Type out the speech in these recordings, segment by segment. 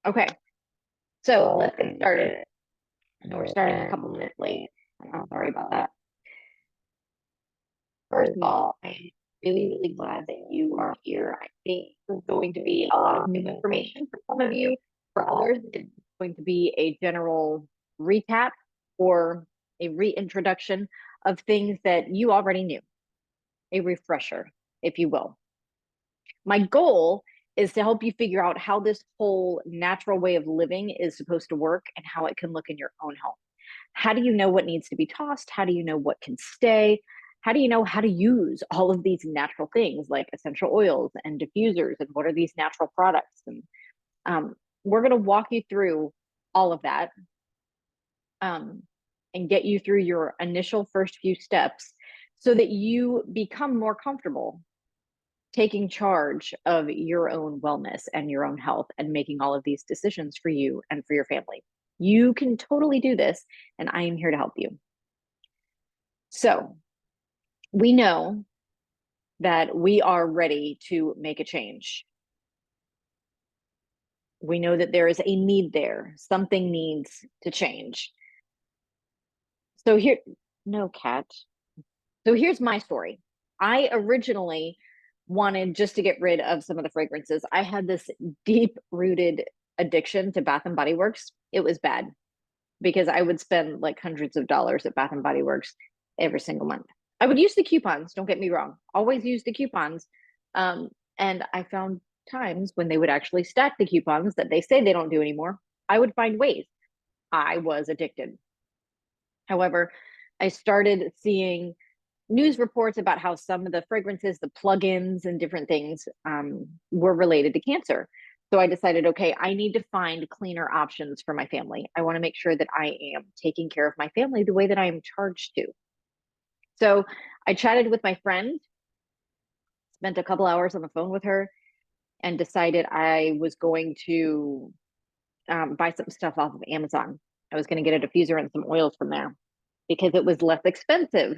Okay, so let's get started. I know we're starting a couple minutes late. I'm sorry about that. First of all, I'm really, really glad that you are here. I think there's going to be a lot of new information for some of you. For others, it's going to be a general recap or a reintroduction of things that you already knew, a refresher, if you will. My goal is to help you figure out how this whole natural way of living is supposed to work and how it can look in your own home. How do you know what needs to be tossed? How do you know what can stay? How do you know how to use all of these natural things like essential oils and diffusers? And what are these natural products? And um, we're going to walk you through all of that um, and get you through your initial first few steps so that you become more comfortable taking charge of your own wellness and your own health and making all of these decisions for you and for your family. You can totally do this, and I am here to help you. So, we know that we are ready to make a change. We know that there is a need there. Something needs to change. So, here, no cat. So, here's my story. I originally wanted just to get rid of some of the fragrances. I had this deep rooted addiction to Bath and Body Works. It was bad because I would spend like hundreds of dollars at Bath and Body Works every single month. I would use the coupons, don't get me wrong. Always use the coupons. Um, and I found times when they would actually stack the coupons that they say they don't do anymore. I would find ways. I was addicted. However, I started seeing news reports about how some of the fragrances, the plugins, and different things were related to cancer. So I decided, okay, I need to find cleaner options for my family. I want to make sure that I am taking care of my family the way that I am charged to. So I chatted with my friend, spent a couple hours on the phone with her, and decided I was going to buy some stuff off of Amazon. I was going to get a diffuser and some oils from there because it was less expensive.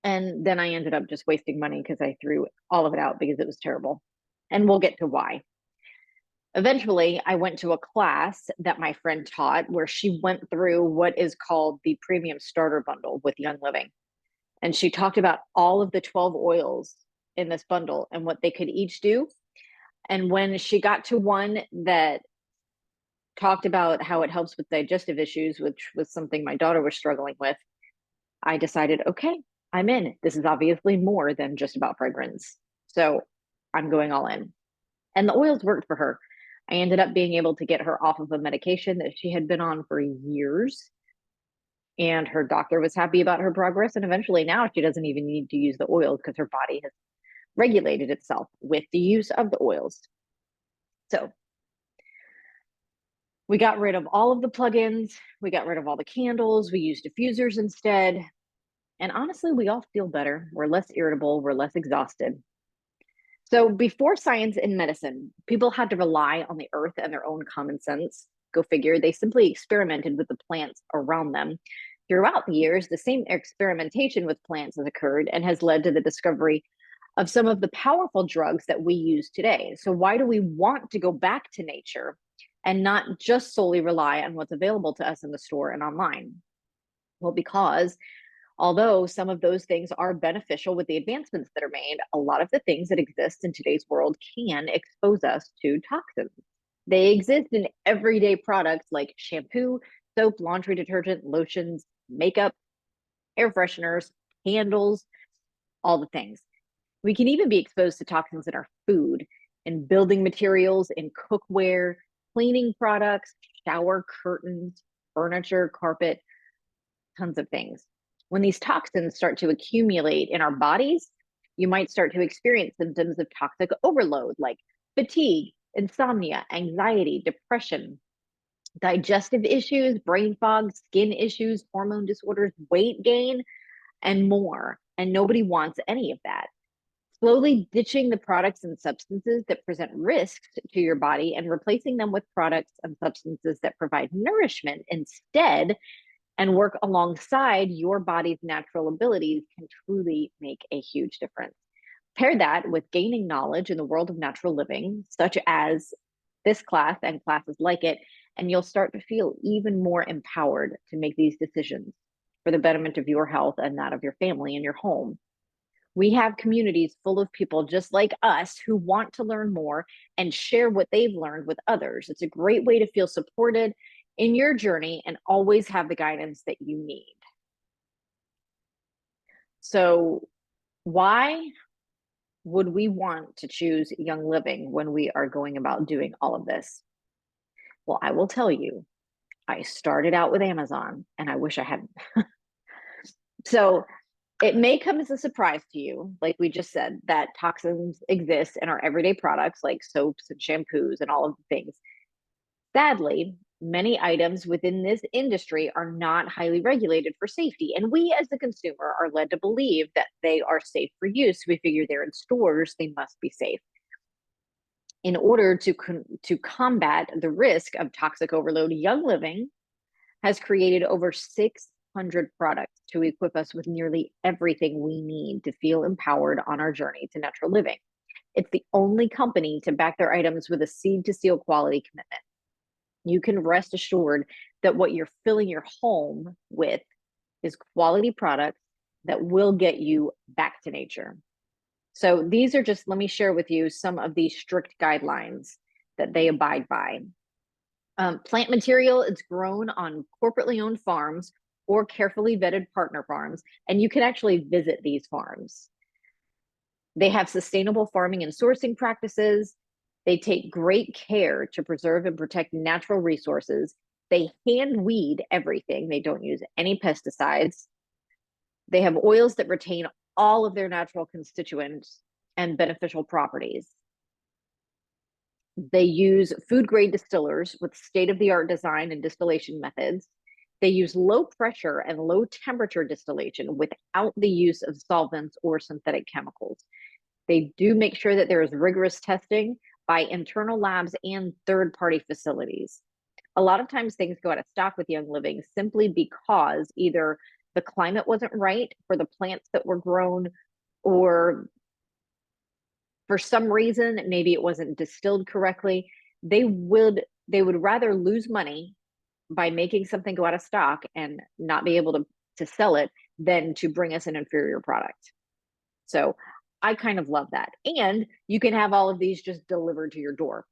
And then I ended up just wasting money because I threw all of it out because it was terrible. And we'll get to why. Eventually, I went to a class that my friend taught where she went through what is called the premium starter bundle with Young Living. And she talked about all of the 12 oils in this bundle and what they could each do. And when she got to one that talked about how it helps with digestive issues, which was something my daughter was struggling with, I decided, okay, I'm in. This is obviously more than just about fragrance. So I'm going all in. And the oils worked for her. I ended up being able to get her off of a medication that she had been on for years. And her doctor was happy about her progress. And eventually now she doesn't even need to use the oils because her body has regulated itself with the use of the oils. So we got rid of all of the plugins. We got rid of all the candles. We used diffusers instead. And honestly, we all feel better. We're less irritable. We're less exhausted. So before science and medicine, people had to rely on the earth and their own common sense. Go figure, they simply experimented with the plants around them. Throughout the years, the same experimentation with plants has occurred and has led to the discovery of some of the powerful drugs that we use today. So, why do we want to go back to nature and not just solely rely on what's available to us in the store and online? Well, because although some of those things are beneficial with the advancements that are made, a lot of the things that exist in today's world can expose us to toxins. They exist in everyday products like shampoo, soap, laundry detergent, lotions, makeup, air fresheners, candles, all the things. We can even be exposed to toxins in our food, in building materials, in cookware, cleaning products, shower curtains, furniture, carpet, tons of things. When these toxins start to accumulate in our bodies, you might start to experience symptoms of toxic overload like fatigue, insomnia, anxiety, depression, digestive issues, brain fog, skin issues, hormone disorders, weight gain, and more. And nobody wants any of that. Slowly ditching the products and substances that present risks to your body and replacing them with products and substances that provide nourishment instead and work alongside your body's natural abilities can truly make a huge difference. Pair that with gaining knowledge in the world of natural living, such as this class and classes like it, and you'll start to feel even more empowered to make these decisions for the betterment of your health and that of your family and your home. We have communities full of people just like us who want to learn more and share what they've learned with others. It's a great way to feel supported in your journey and always have the guidance that you need. So, why would we want to choose Young Living when we are going about doing all of this? Well, I will tell you, I started out with Amazon and I wish I hadn't. So, it may come as a surprise to you, like we just said, that toxins exist in our everyday products like soaps and shampoos and all of the things. Sadly, many items within this industry are not highly regulated for safety, and we as the consumer are led to believe that they are safe for use. We figure they're in stores, they must be safe. In order to combat the risk of toxic overload, Young Living has created over 600 products to equip us with nearly everything we need to feel empowered on our journey to natural living. It's the only company to back their items with a seed to seal quality commitment. You can rest assured that what you're filling your home with is quality products that will get you back to nature. So these are just, let me share with you some of these strict guidelines that they abide by. Plant material is grown on corporately owned farms or carefully vetted partner farms, and you can actually visit these farms. They have sustainable farming and sourcing practices. They take great care to preserve and protect natural resources. They hand weed everything. They don't use any pesticides. They have oils that retain all of their natural constituents and beneficial properties. They use food grade distillers with state of the art design and distillation methods. They use low pressure and low temperature distillation without the use of solvents or synthetic chemicals. They do make sure that there is rigorous testing by internal labs and third party facilities. A lot of times things go out of stock with Young Living simply because either the climate wasn't right for the plants that were grown, or for some reason maybe it wasn't distilled correctly. They would rather lose money by making something go out of stock and not be able to sell it than to bring us an inferior product. So I kind of love that. And you can have all of these just delivered to your door.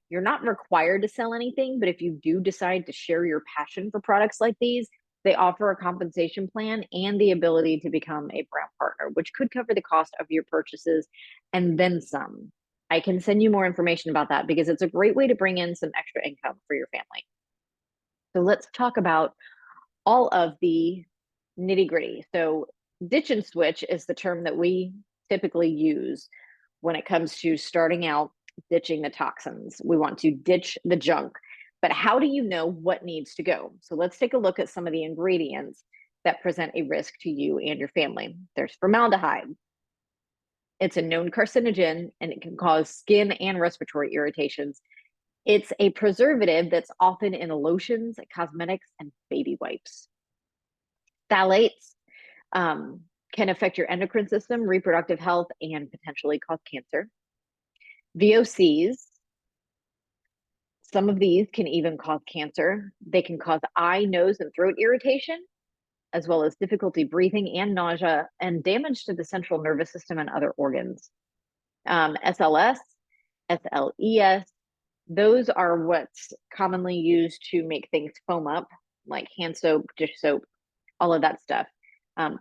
You're not required to sell anything, but if you do decide to share your passion for products like these, they offer a compensation plan and the ability to become a brand partner, which could cover the cost of your purchases and then some. I can send you more information about that because it's a great way to bring in some extra income for your family. So let's talk about all of the nitty gritty. So, ditch and switch is the term that we typically use when it comes to starting out ditching the toxins. We want to ditch the junk. But how do you know what needs to go? So, let's take a look at some of the ingredients that present a risk to you and your family. There's formaldehyde. It's a known carcinogen and it can cause skin and respiratory irritations. It's a preservative that's often in lotions, cosmetics, and baby wipes. Phthalates can affect your endocrine system, reproductive health, and potentially cause cancer. VOCs, some of these can even cause cancer. They can cause eye, nose, and throat irritation, as well as difficulty breathing and nausea, and damage to the central nervous system and other organs. SLS, SLES, those are what's commonly used to make things foam up, like hand soap, dish soap, all of that stuff.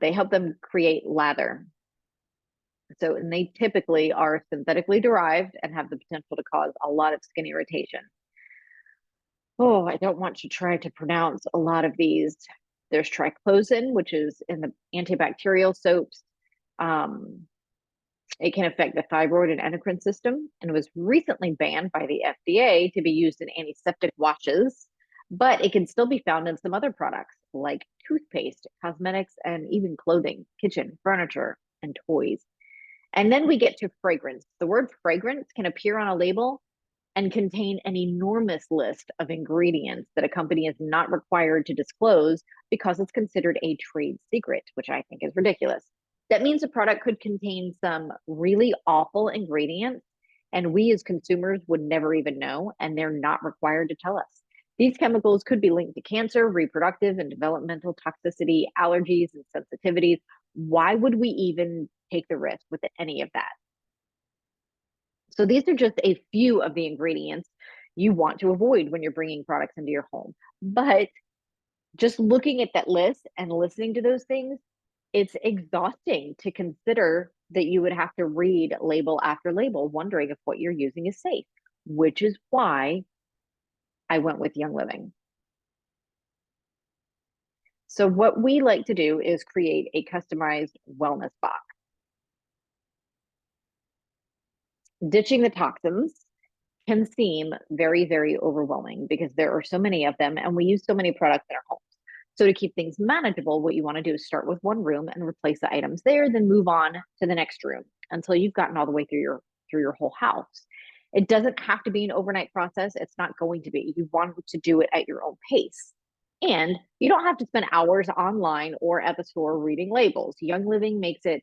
They help them create lather. So, and they typically are synthetically derived and have the potential to cause a lot of skin irritation. Oh, I don't want to try to pronounce a lot of these. There's triclosan, which is in the antibacterial soaps. It can affect the thyroid and endocrine system and was recently banned by the FDA to be used in antiseptic washes, but it can still be found in some other products like toothpaste, cosmetics, and even clothing, kitchen, furniture, and toys. And then we get to fragrance. The word fragrance can appear on a label and contain an enormous list of ingredients that a company is not required to disclose because it's considered a trade secret, which I think is ridiculous. That means a product could contain some really awful ingredients And we as consumers would never even know, and they're not required to tell us. These chemicals could be linked to cancer, reproductive and developmental toxicity, allergies, and sensitivities. Why would we even take the risk with any of that? So these are just a few of the ingredients you want to avoid when you're bringing products into your home. But just looking at that list and listening to those things, it's exhausting to consider that you would have to read label after label, wondering if what you're using is safe, which is why I went with Young Living. So, what we like to do is create a customized wellness box. Ditching the toxins can seem very, very overwhelming because there are so many of them and we use so many products in our homes. So to keep things manageable, what you want to do is start with one room and replace the items there, then move on to the next room until you've gotten all the way through your whole house. It doesn't have to be an overnight process. It's not going to be. You want to do it at your own pace. And you don't have to spend hours online or at the store reading labels. Young Living makes it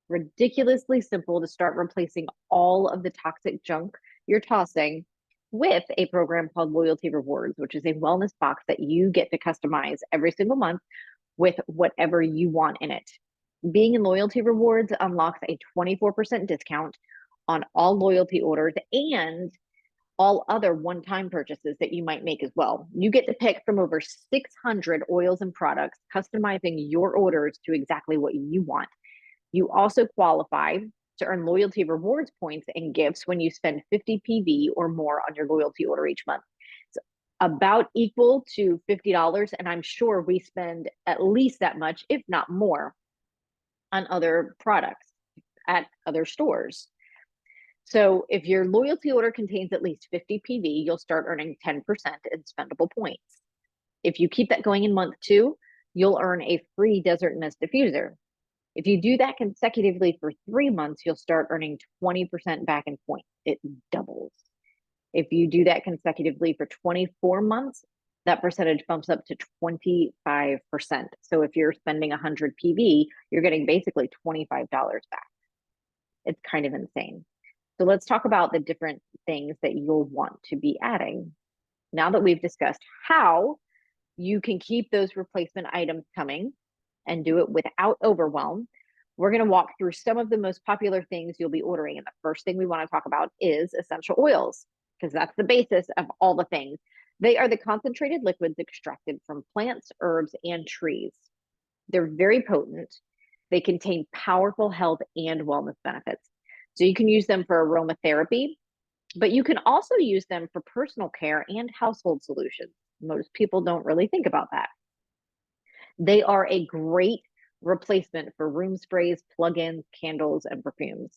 ridiculously simple to start replacing all of the toxic junk you're tossing with a program called Loyalty Rewards, which is a wellness box that you get to customize every single month with whatever you want in it. Being in Loyalty Rewards unlocks a 24% discount on all loyalty orders and all other one-time purchases that you might make as well. You get to pick from over 600 oils and products, customizing your orders to exactly what you want. You also qualify to earn loyalty rewards points and gifts when you spend 50 PV or more on your loyalty order each month. It's about equal to $50, and I'm sure we spend at least that much, if not more, on other products at other stores. So if your loyalty order contains at least 50 PV, you'll start earning 10% in spendable points. If you keep that going in month 2, you'll earn a free Desert Mist diffuser. If you do that consecutively for 3 months, you'll start earning 20% back in points. It doubles. If you do that consecutively for 24 months, that percentage bumps up to 25%. So if you're spending 100 PV, you're getting basically $25 back. It's kind of insane. So let's talk about the different things that you'll want to be adding. Now that we've discussed how you can keep those replacement items coming and do it without overwhelm, we're going to walk through some of the most popular things you'll be ordering. And the first thing we want to talk about is essential oils, because that's the basis of all the things. They are the concentrated liquids extracted from plants, herbs, and trees. They're very potent. They contain powerful health and wellness benefits. So you can use them for aromatherapy, but you can also use them for personal care and household solutions. Most people don't really think about that. They are a great replacement for room sprays, plug-ins, candles, and perfumes.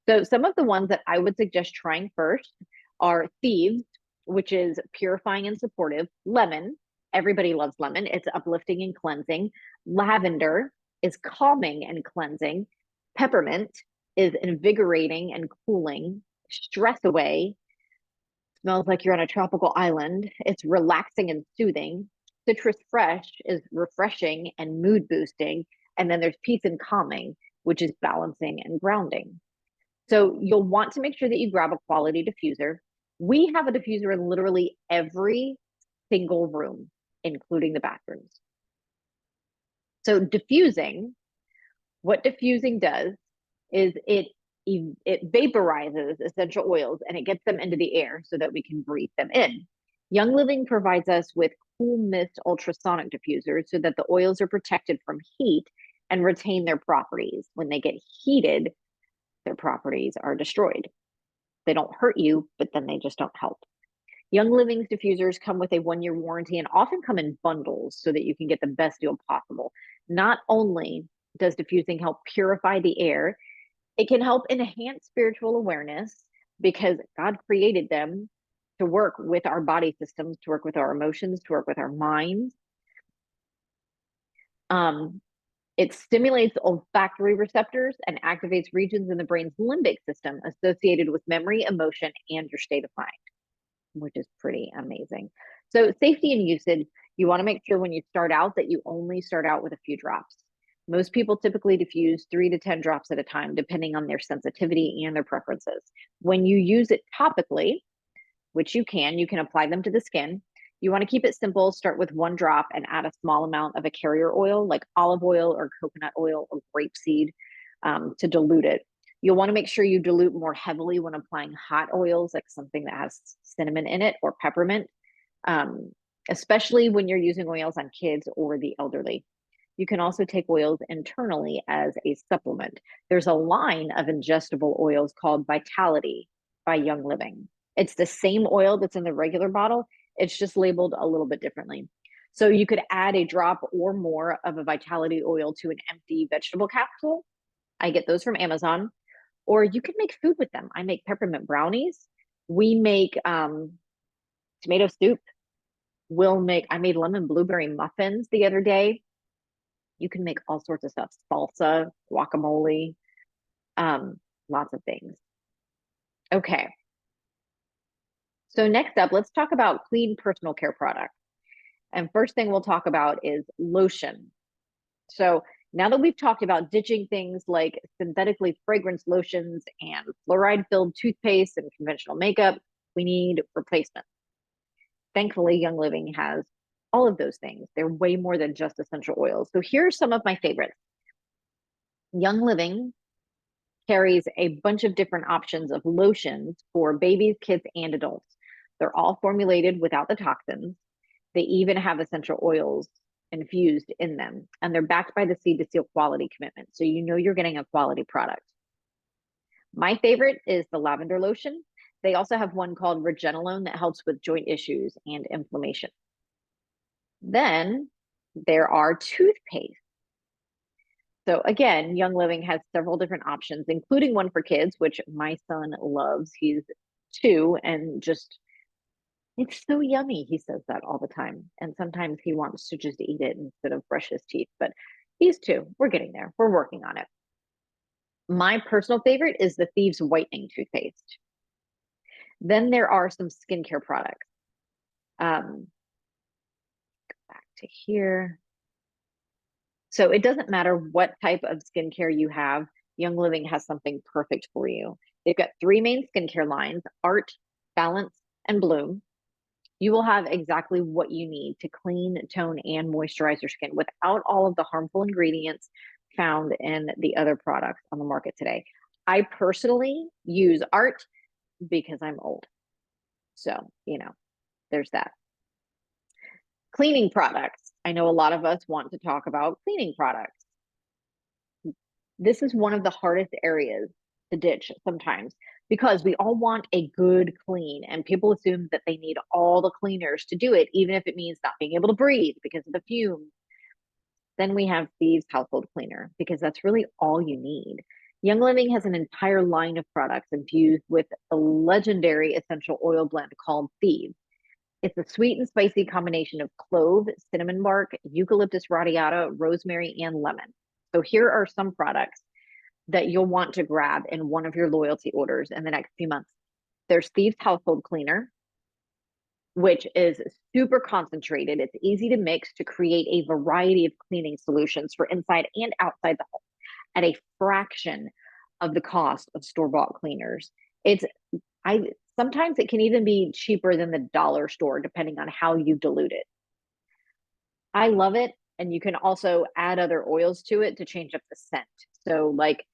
So some of the ones that I would suggest trying first are Thieves, which is purifying and supportive. Lemon, everybody loves lemon. It's uplifting and cleansing. Lavender is calming and cleansing. Peppermint is invigorating and cooling. Stress away, smells like you're on a tropical island. It's relaxing and soothing. Citrus Fresh is refreshing and mood boosting. And then there's Peace and Calming, which is balancing and grounding. So you'll want to make sure that you grab a quality diffuser. We have a diffuser in literally every single room, including the bathrooms. So diffusing, what diffusing does is it vaporizes essential oils and it gets them into the air so that we can breathe them in. Young Living provides us with cool mist ultrasonic diffusers so that the oils are protected from heat and retain their properties. When they get heated, their properties are destroyed. They don't hurt you, but then they just don't help. Young Living's diffusers come with a 1-year warranty and often come in bundles so that you can get the best deal possible. Not only does diffusing help purify the air, it can help enhance spiritual awareness because God created them to work with our body systems, to work with our emotions, to work with our minds. It stimulates olfactory receptors and activates regions in the brain's limbic system associated with memory, emotion, and your state of mind, which is pretty amazing. So safety and usage, you want to make sure when you start out that you only start out with a few drops. Most people typically diffuse 3 to 10 drops at a time, depending on their sensitivity and their preferences. When you use it topically, which you can apply them to the skin. You want to keep it simple. Start with 1 drop and add a small amount of a carrier oil like olive oil or coconut oil or grapeseed to dilute it. You'll want to make sure you dilute more heavily when applying hot oils, like something that has cinnamon in it or peppermint, um, especially when you're using oils on kids or the elderly. You can also take oils internally as a supplement. There's a line of ingestible oils called Vitality by Young Living. It's the same oil that's in the regular bottle, it's just labeled a little bit differently. So you could add a drop or more of a Vitality oil to an empty vegetable capsule. I get those from Amazon. Or you can make food with them. I make peppermint brownies. We make tomato soup. I made lemon blueberry muffins the other day. You can make all sorts of stuff, salsa, guacamole, lots of things. Okay. So next up, let's talk about clean personal care products. And first thing we'll talk about is lotion. So now that we've talked about ditching things like synthetically fragranced lotions and fluoride-filled toothpaste and conventional makeup, we need replacements. Thankfully, Young Living has all of those things. They're way more than just essential oils. So here are some of my favorites. Young Living carries a bunch of different options of lotions for babies, kids, and adults. They're all formulated without the toxins. They even have essential oils infused in them, and they're backed by the Seed to Seal quality commitment. So you know you're getting a quality product. My favorite is the lavender lotion. They also have one called Regenolone that helps with joint issues and inflammation. Then there are toothpaste. So again, Young Living has several different options, including one for kids, which my son loves. He's 2 and just, it's so yummy. He says that all the time. And sometimes he wants to just eat it instead of brush his teeth, but he's 2. We're getting there. We're working on it. My personal favorite is the Thieves Whitening toothpaste. Then there are some skincare products. Go back to here. So it doesn't matter what type of skincare you have, Young Living has something perfect for you. They've got 3 main skincare lines: Art, Balance, and Bloom. You will have exactly what you need to clean, tone, and moisturize your skin without all of the harmful ingredients found in the other products on the market today. I personally use Art because I'm old. So, there's that. Cleaning products. I know a lot of us want to talk about cleaning products. This is one of the hardest areas to ditch sometimes because we all want a good clean, and people assume that they need all the cleaners to do it, even if it means not being able to breathe because of the fumes. Then we have Thieves Household Cleaner because that's really all you need. Young Living has an entire line of products infused with a legendary essential oil blend called Thieves. It's a sweet and spicy combination of clove, cinnamon bark, eucalyptus radiata, rosemary, and lemon. So here are some products that you'll want to grab in one of your loyalty orders in the next few months. There's Thieves Household Cleaner, which is super concentrated. It's easy to mix to create a variety of cleaning solutions for inside and outside the home at a fraction of the cost of store-bought cleaners. Sometimes it can even be cheaper than the dollar store, depending on how you dilute it. I love it. And you can also add other oils to it to change up the scent. So like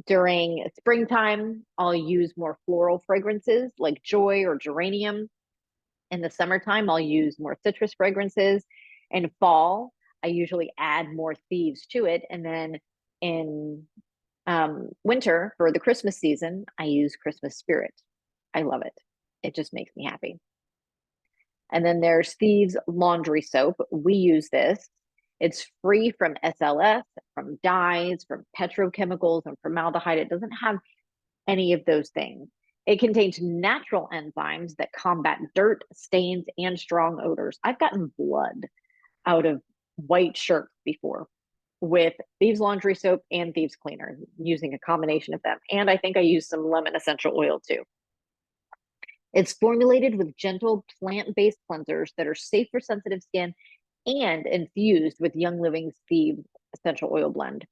during springtime, I'll use more floral fragrances like joy or geranium. In the summertime, I'll use more citrus fragrances. In fall, I usually add more Thieves to it. And then in winter, for the Christmas season, I use Christmas Spirit. I love it. It just makes me happy. And then there's Thieves Laundry Soap. We use this. It's free from SLS, from dyes, from petrochemicals, and formaldehyde. It doesn't have any of those things. It contains natural enzymes that combat dirt, stains, and strong odors. I've gotten blood out of white shirts before with Thieves Laundry Soap and Thieves Cleaner, using a combination of them. And I think I use some lemon essential oil too. It's formulated with gentle plant-based cleansers that are safe for sensitive skin and infused with Young Living's Thieves essential oil blend.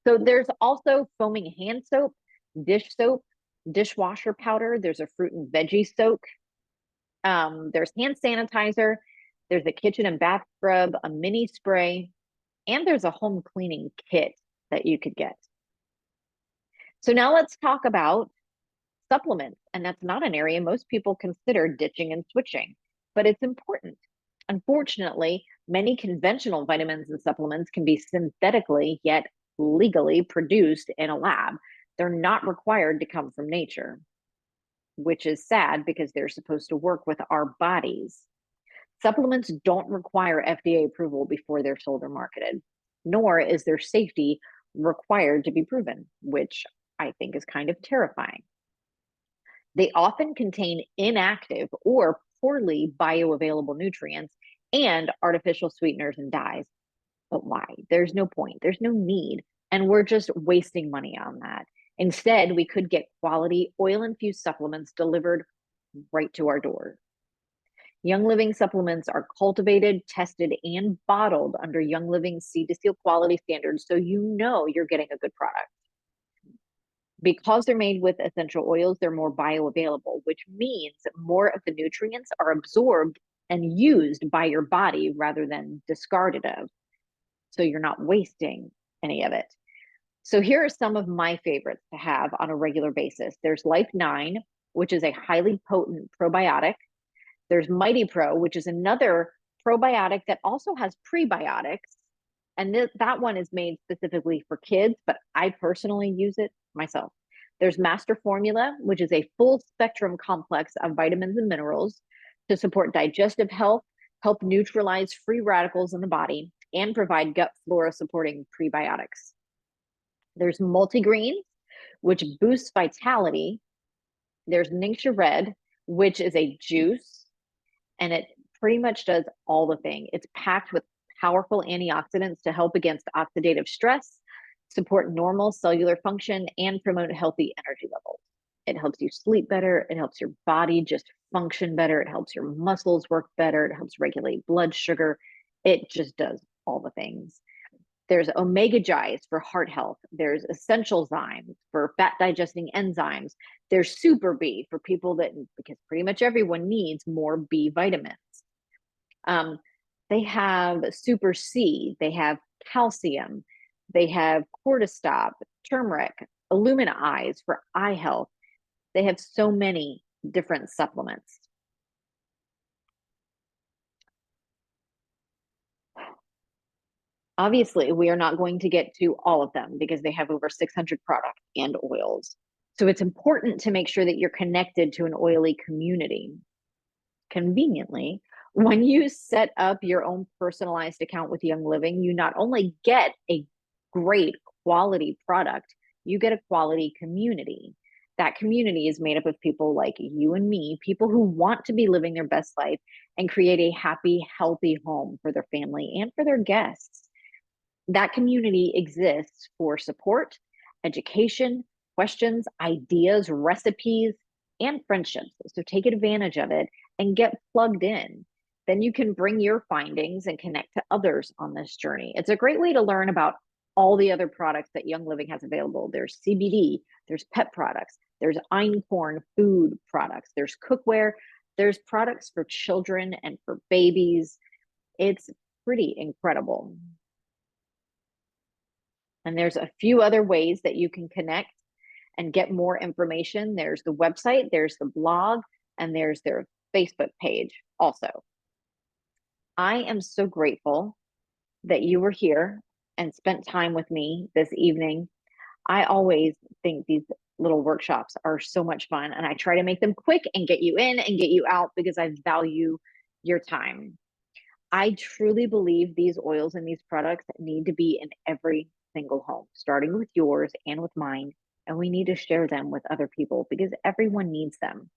So there's also foaming hand soap, dish soap, dishwasher powder. There's a fruit and veggie soak. There's hand sanitizer. There's a kitchen and bath scrub, a mini spray, and there's a home cleaning kit that you could get. So now let's talk about supplements. And that's not an area most people consider ditching and switching, but it's important. Unfortunately, many conventional vitamins and supplements can be synthetically yet legally produced in a lab. They're not required to come from nature, which is sad because they're supposed to work with our bodies. Supplements don't require FDA approval before they're sold or marketed, nor is their safety required to be proven, which I think is kind of terrifying. They often contain inactive or poorly bioavailable nutrients and artificial sweeteners and dyes. But why? There's no point, there's no need, and we're just wasting money on that. Instead, we could get quality oil infused supplements delivered right to our door. Young Living supplements are cultivated, tested, and bottled under Young Living Seed to Seal quality standards, so you know you're getting a good product. Because they're made with essential oils, they're more bioavailable, which means more of the nutrients are absorbed and used by your body rather than discarded of. So you're not wasting any of it. So here are some of my favorites to have on a regular basis. There's Life 9, which is a highly potent probiotic. There's Mighty Pro, which is another probiotic that also has prebiotics. And that one is made specifically for kids, but I personally use it myself. There's Master Formula, which is a full spectrum complex of vitamins and minerals to support digestive health, help neutralize free radicals in the body, and provide gut flora supporting prebiotics. There's Multigreens, which boosts vitality. There's Ningxia Red, which is a juice, and it pretty much does all the thing. It's packed with powerful antioxidants to help against oxidative stress, support normal cellular function, and promote healthy energy levels. It helps you sleep better. It helps your body just function better. It helps your muscles work better. It helps regulate blood sugar. It just does all the things. There's Omega Gize for heart health. There's Essential Zymes for fat digesting enzymes. There's Super B for people that, because pretty much everyone needs more B vitamins. They have Super C, they have calcium, they have cortistop, turmeric, Illumina Eyes for eye health. They have so many different supplements. Obviously, we are not going to get to all of them because they have over 600 products and oils. So it's important to make sure that you're connected to an oily community. Conveniently, when you set up your own personalized account with Young Living, you not only get a great quality product, you get a quality community. That community is made up of people like you and me, people who want to be living their best life and create a happy, healthy home for their family and for their guests. That community exists for support, education, questions, ideas, recipes, and friendships. So take advantage of it and get plugged in. Then you can bring your findings and connect to others on this journey. It's a great way to learn about all the other products that Young Living has available. There's CBD, there's pet products, there's einkorn food products, there's cookware, there's products for children and for babies. It's pretty incredible. And there's a few other ways that you can connect and get more information. There's the website, there's the blog, and there's their Facebook page also. I am so grateful that you were here and spent time with me this evening. I always think these little workshops are so much fun, and I try to make them quick and get you in and get you out because I value your time. I truly believe these oils and these products need to be in every single home, starting with yours and with mine. And we need to share them with other people because everyone needs them.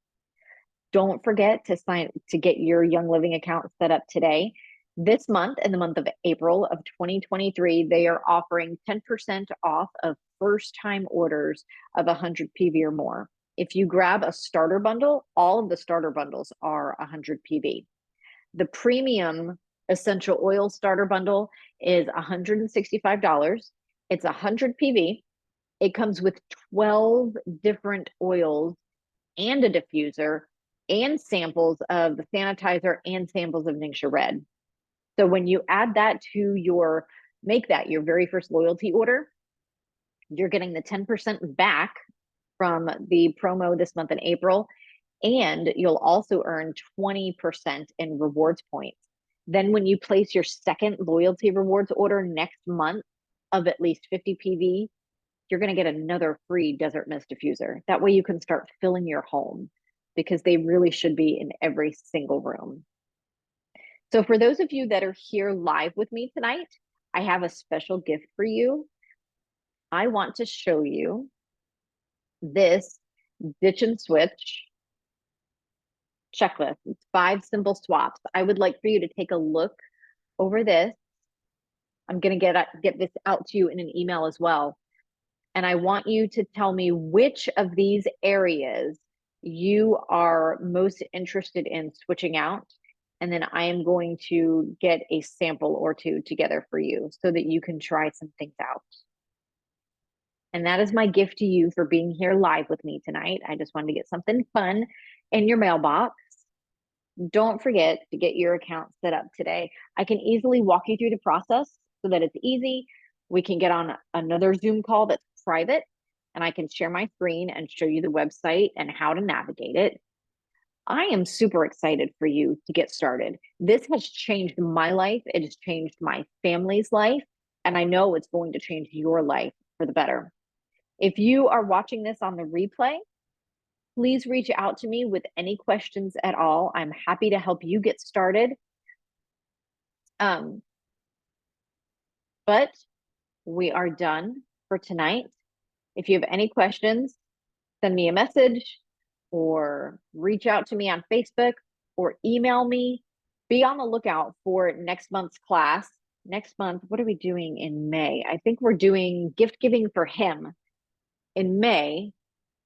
Don't forget to get your Young Living account set up today. This month, in the month of April of 2023, they are offering 10% off of first-time orders of 100 PV or more. If you grab a starter bundle, all of the starter bundles are 100 PV. The premium Essential oil starter bundle is $165. It's 100 PV. It comes with 12 different oils and a diffuser and samples of the sanitizer and samples of Ningxia Red. So when you add that to make that your very first loyalty order, you're getting the 10% back from the promo this month in April, and you'll also earn 20% in rewards points. Then when you place your second loyalty rewards order next month of at least 50 PV, you're going to get another free Desert Mist diffuser. That way you can start filling your home, because they really should be in every single room. So for those of you that are here live with me tonight, I have a special gift for you. I want to show you this ditch and switch checklist. It's 5 simple swaps. I would like for you to take a look over this. I'm going to get this out to you in an email as well. And I want you to tell me which of these areas you are most interested in switching out. And then I am going to get a sample or two together for you so that you can try some things out. And that is my gift to you for being here live with me tonight. I just wanted to get something fun in your mailbox. Don't forget to get your account set up today. I can easily walk you through the process so that it's easy. We can get on another Zoom call that's private, and I can share my screen and show you the website and how to navigate it. I am super excited for you to get started. This has changed my life. It has changed my family's life, and I know it's going to change your life for the better. If you are watching this on the replay, please reach out to me with any questions at all. I'm happy to help you get started. But we are done for tonight. If you have any questions, send me a message or reach out to me on Facebook or email me. Be on the lookout for next month's class. Next month, what are we doing in May? I think we're doing gift giving for him in May,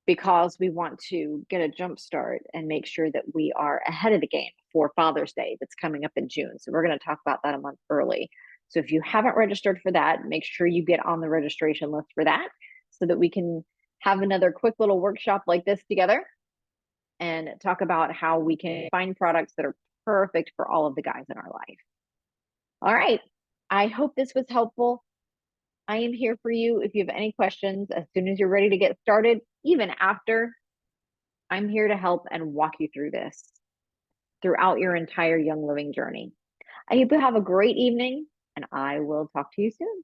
because we want to get a jump start and make sure that we are ahead of the game for Father's Day that's coming up in June. So we're going to talk about that a month early. So if you haven't registered for that, make sure you get on the registration list for that so that we can have another quick little workshop like this together and talk about how we can find products that are perfect for all of the guys in our life. All right. I hope this was helpful. I am here for you if you have any questions. As soon as you're ready to get started, even after, I'm here to help and walk you through this throughout your entire Young Living journey. I hope you have a great evening, and I will talk to you soon.